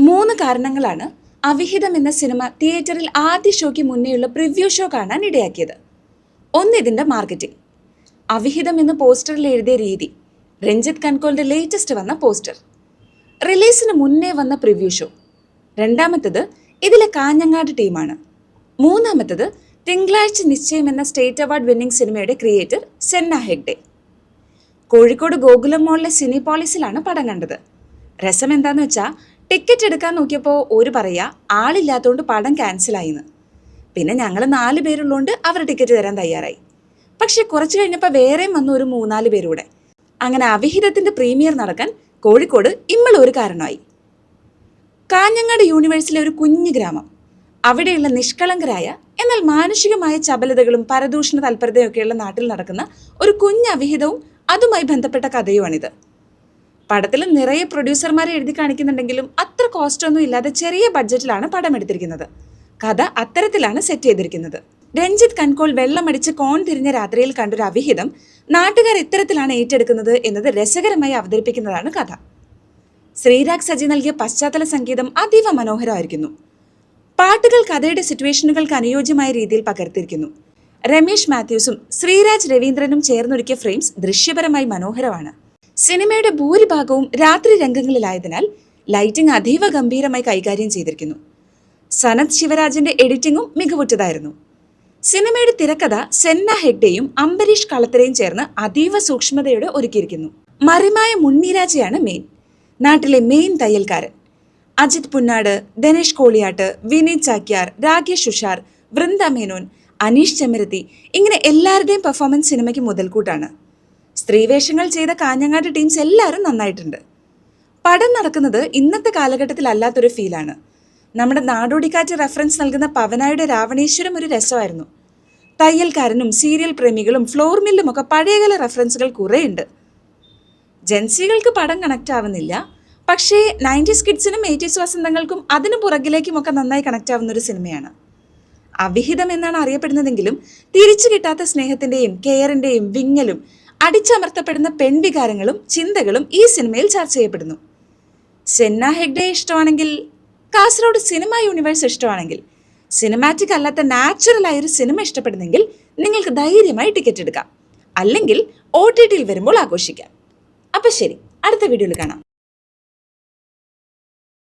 3 കാരണങ്ങളാണ് അവിഹിതം എന്ന സിനിമ തിയേറ്ററിൽ ആദ്യ ഷോയ്ക്ക് മുന്നേയുള്ള പ്രിവ്യൂ ഷോ കാണാൻ ഇടയാക്കിയത്. ഒന്ന്, ഇതിൻ്റെ മാർക്കറ്റിംഗ്. അവിഹിതം എന്ന പോസ്റ്ററിൽ എഴുതിയ രീതി, രഞ്ജിത്ത് കൻകോളിൻ്റെ ലേറ്റസ്റ്റ് വന്ന പോസ്റ്റർ, റിലീസിന് മുന്നേ വന്ന പ്രിവ്യൂ ഷോ. രണ്ടാമത്തത് ഇതിലെ കാഞ്ഞങ്ങാട് ടീമാണ്. മൂന്നാമത്തത് തിങ്കളാഴ്ച നിശ്ചയം എന്ന സ്റ്റേറ്റ് അവാർഡ് വിന്നിംഗ് സിനിമയുടെ ക്രിയേറ്റർ സെന്ന ഹെഗ്ഡെ. കോഴിക്കോട് ഗോകുലം മോളിലെ സിനിപോളിസിലാണ് പടം കണ്ടത്. രസം എന്താന്ന് വെച്ചാൽ ടിക്കറ്റ് എടുക്കാൻ നോക്കിയപ്പോൾ ഒരു പറയാ ആളില്ലാത്തതുകൊണ്ട് പടം ക്യാൻസലായിന്ന്. പിന്നെ ഞങ്ങൾ 4 പേരുള്ളതുകൊണ്ട് അവർ ടിക്കറ്റ് തരാൻ തയ്യാറായി. പക്ഷെ കുറച്ച് കഴിഞ്ഞപ്പോൾ വേറെയും വന്നു ഒരു 3-4 പേരൂടെ. അങ്ങനെ അവിഹിതത്തിൻ്റെ പ്രീമിയർ നടക്കാൻ കോഴിക്കോട് ഒരു കാരണമായി. കാഞ്ഞങ്ങാട് യൂണിവേഴ്സിലെ ഒരു കുഞ്ഞു ഗ്രാമം, അവിടെയുള്ള നിഷ്കളങ്കരായ എന്നാൽ മാനുഷികമായ ചപലതകളും പരദൂഷണ തൽപരതയൊക്കെയുള്ള നാട്ടിൽ നടക്കുന്ന ഒരു കുഞ്ഞ് അവിഹിതവും അതുമായി ബന്ധപ്പെട്ട കഥയുമാണിത്. പടത്തിൽ നിറയെ പ്രൊഡ്യൂസർമാരെ എഴുതി കാണിക്കുന്നുണ്ടെങ്കിലും അത്ര കോസ്റ്റൊന്നും ഇല്ലാതെ ചെറിയ ബഡ്ജറ്റിലാണ് പടം എടുത്തിരിക്കുന്നത്. കഥ അത്തരത്തിലാണ് സെറ്റ് ചെയ്തിരിക്കുന്നത്. രഞ്ജിത്ത് കൻകോൾ വെള്ളമടിച്ച് കോൺ തിരിഞ്ഞ രാത്രിയിൽ കണ്ടൊരു അവിഹിതം നാട്ടുകാർ ഇത്തരത്തിലാണ് ഏറ്റെടുക്കുന്നത് എന്നത് രസകരമായി അവതരിപ്പിക്കുന്നതാണ് കഥ. ശ്രീരാഗ് സജി നൽകിയ പശ്ചാത്തല സംഗീതം അതീവ മനോഹരമായിരിക്കുന്നു. പാട്ടുകൾ കഥയുടെ സിറ്റുവേഷനുകൾക്ക് അനുയോജ്യമായ രീതിയിൽ പകർത്തിയിരിക്കുന്നു. രമേശ് മാത്യൂസും ശ്രീരാജ് രവീന്ദ്രനും ചേർന്നൊരുക്കിയ ഫ്രെയിംസ് ദൃശ്യപരമായി മനോഹരമാണ്. സിനിമയുടെ ഭൂരിഭാഗവും രാത്രി രംഗങ്ങളിലായതിനാൽ ലൈറ്റിംഗ് അതീവ ഗംഭീരമായി കൈകാര്യം ചെയ്തിരിക്കുന്നു. സനത് ശിവരാജിന്റെ എഡിറ്റിംഗും മികവുറ്റതായിരുന്നു. സിനിമയുടെ തിരക്കഥ സെന്ന ഹെഗ്ഡെയും അംബരീഷ് കളത്തരയും ചേർന്ന് അതീവ സൂക്ഷ്മതയോടെ ഒരുക്കിയിരിക്കുന്നു. മറിമായ മുന്നിരാജയാണ് മെയിൻ. നാട്ടിലെ മെയിൻ തയ്യൽക്കാരൻ. അജിത് പുന്നാട്, ദിനേശ് കോളിയാട്ട്, വിനീത് ചാക്യാർ, രാകേഷ് ഉഷാർ, വൃന്ദ മേനോൻ, അനീഷ് ചെമ്മരത്തി, ഇങ്ങനെ എല്ലാവരുടെയും പെർഫോമൻസ് സിനിമയ്ക്ക് മുതൽക്കൂട്ടാണ്. സ്ത്രീവേഷങ്ങൾ ചെയ്ത കാഞ്ഞങ്ങാട് ടീംസ് എല്ലാവരും നന്നായിട്ടുണ്ട്. പടം നടക്കുന്നത് ഇന്നത്തെ കാലഘട്ടത്തിലല്ലാത്തൊരു ഫീലാണ്. നമ്മുടെ നാടോടിക്കാറ്റ് റെഫറൻസ് നൽകുന്ന പവനായുടെ രാവണേശ്വരം ഒരു രസമായിരുന്നു. തയ്യൽക്കാരനും സീരിയൽ പ്രേമികളും ഫ്ലോർ മില്ലും ഒക്കെ പഴയകാല റെഫറൻസുകൾ കുറേയുണ്ട്. ജെൻസികൾക്ക് പടം കണക്റ്റ് ആവുന്നില്ല, പക്ഷേ 90s കിഡ്സിനും 80s വസന്തങ്ങൾക്കും അതിനു പുറകിലേക്കുമൊക്കെ നന്നായി കണക്റ്റ് ആവുന്ന ഒരു സിനിമയാണ്. അവിഹിതം എന്നാണ് അറിയപ്പെടുന്നതെങ്കിലും തിരിച്ചു കിട്ടാത്ത സ്നേഹത്തിൻ്റെയും കെയറിൻ്റെയും വിങ്ങലും അടിച്ചമർത്തപ്പെടുന്ന പെൺവികാരങ്ങളും ചിന്തകളും ഈ സിനിമയിൽ ചർച്ച ചെയ്യപ്പെടുന്നു. സെന്ന ഹെഗ്ഡെ ഇഷ്ടമാണെങ്കിൽ, കാസർഗോഡ് സിനിമ യൂണിവേഴ്സ് ഇഷ്ടമാണെങ്കിൽ, സിനിമാറ്റിക് അല്ലാത്ത നാച്ചുറലായൊരു സിനിമ ഇഷ്ടപ്പെടുന്നെങ്കിൽ നിങ്ങൾക്ക് ധൈര്യമായി ടിക്കറ്റ് എടുക്കാം. അല്ലെങ്കിൽ OTTയിൽ വരുമ്പോൾ ആഘോഷിക്കാം. അപ്പം ശരി, അടുത്ത വീഡിയോയിൽ കാണാം.